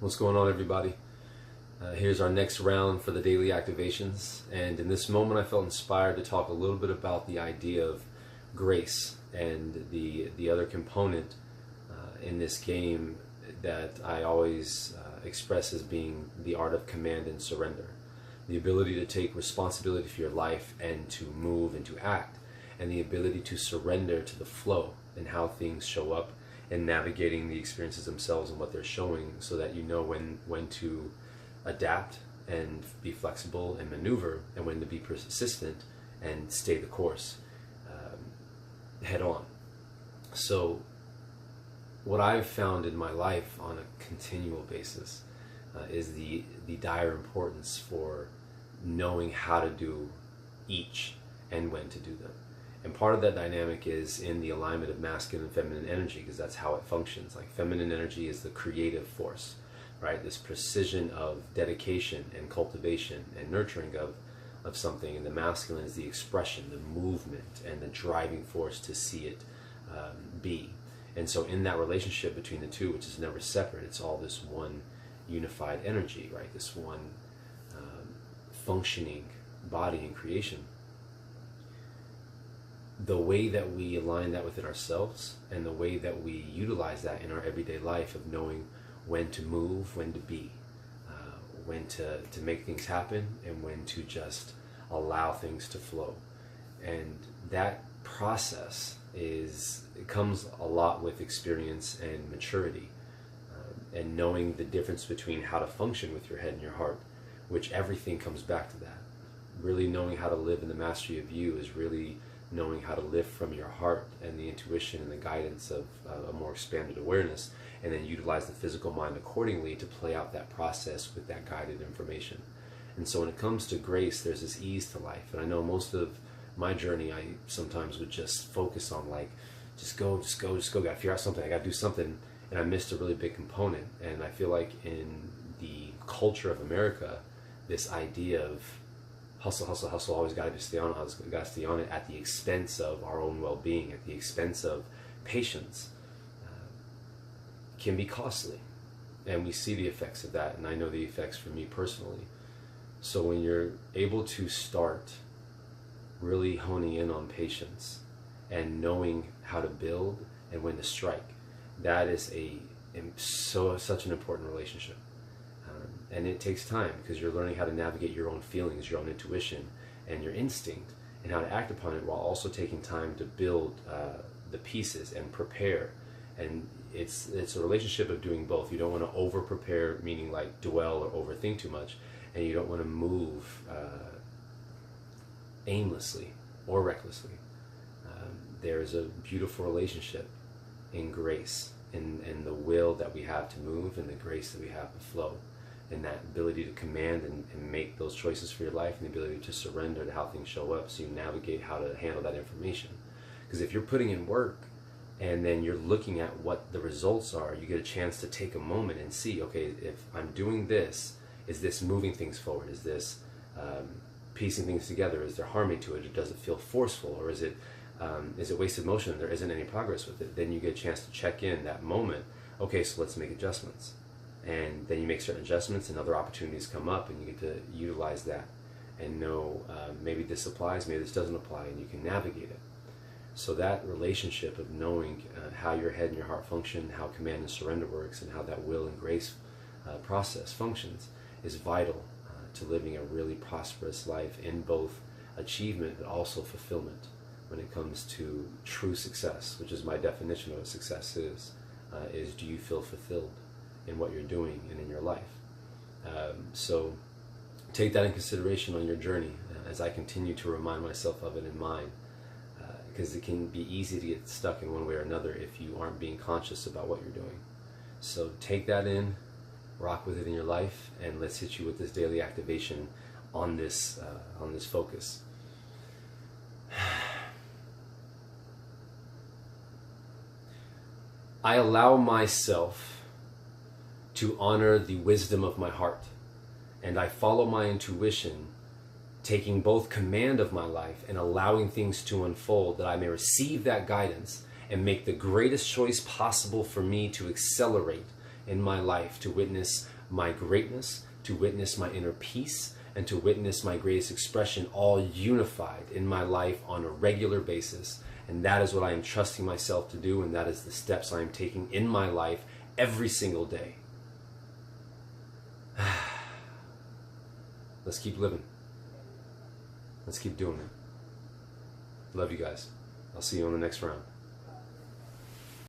What's going on, everybody? Here's our next round for the daily activations, and in this moment I felt inspired to talk a little bit about the idea of grace and the other component in this game that I always express as being the art of command and surrender. The ability to take responsibility for your life and to move and to act, and the ability to surrender to the flow and how things show up, and navigating the experiences themselves and what they're showing, so that you know when to adapt and be flexible and maneuver, and when to be persistent and stay the course head on. So what I've found in my life on a continual basis is the dire importance for knowing how to do each and when to do them. And part of that dynamic is in the alignment of masculine and feminine energy, because that's how it functions. Like, feminine energy is the creative force, right? This precision of dedication and cultivation and nurturing of something. And the masculine is the expression, the movement, and the driving force to see it be. And so in that relationship between the two, which is never separate, it's all this one unified energy, right? This one functioning body in creation. The way that we align that within ourselves, and the way that we utilize that in our everyday life of knowing when to move, when to be, when to make things happen, and when to just allow things to flow. And that process it comes a lot with experience and maturity, and knowing the difference between how to function with your head and your heart, which everything comes back to that. Really knowing how to live in the mastery of you is really knowing how to live from your heart and the intuition and the guidance of a more expanded awareness, and then utilize the physical mind accordingly to play out that process with that guided information. And so when it comes to grace, there's this ease to life. And I know most of my journey, I sometimes would just focus on, like, just go, gotta figure out something, I gotta do something, and I missed a really big component. And I feel like in the culture of America, this idea of hustle, always got to stay on it at the expense of our own well-being, at the expense of patience, can be costly. And we see the effects of that, and I know the effects for me personally. So when you're able to start really honing in on patience and knowing how to build and when to strike, that is such an important relationship. And it takes time, because you're learning how to navigate your own feelings, your own intuition, and your instinct, and how to act upon it, while also taking time to build the pieces and prepare. And it's a relationship of doing both. You don't want to over prepare, meaning like dwell or overthink too much, and you don't want to move aimlessly or recklessly. There is a beautiful relationship in grace, in the will that we have to move, and the grace that we have to flow. And that ability to command and make those choices for your life, and the ability to surrender to how things show up, so you navigate how to handle that information. Because if you're putting in work and then you're looking at what the results are, you get a chance to take a moment and see, okay, if I'm doing this, is this moving things forward? Is this piecing things together? Is there harmony to it? Or does it feel forceful? Or is it wasted motion and there isn't any progress with it? Then you get a chance to check in that moment. Okay, so let's make adjustments. And then you make certain adjustments, and other opportunities come up, and you get to utilize that and know maybe this applies, maybe this doesn't apply, and you can navigate it. So that relationship of knowing how your head and your heart function, how command and surrender works, and how that will and grace process functions is vital to living a really prosperous life in both achievement but also fulfillment, when it comes to true success, which is my definition of what success is do you feel fulfilled in what you're doing and in your life? So take that in consideration on your journey, as I continue to remind myself of it in mine, because it can be easy to get stuck in one way or another if you aren't being conscious about what you're doing. So take that in, rock with it in your life, and let's hit you with this daily activation on this focus. I allow myself to honor the wisdom of my heart, and I follow my intuition, taking both command of my life and allowing things to unfold, that I may receive that guidance and make the greatest choice possible for me to accelerate in my life to witness my greatness, to witness my inner peace, and to witness my greatest expression all unified in my life on a regular basis. And that is what I am trusting myself to do, and that is the steps I am taking in my life every single day. Let's keep living. Let's keep doing it. Love you guys. I'll see you on the next round.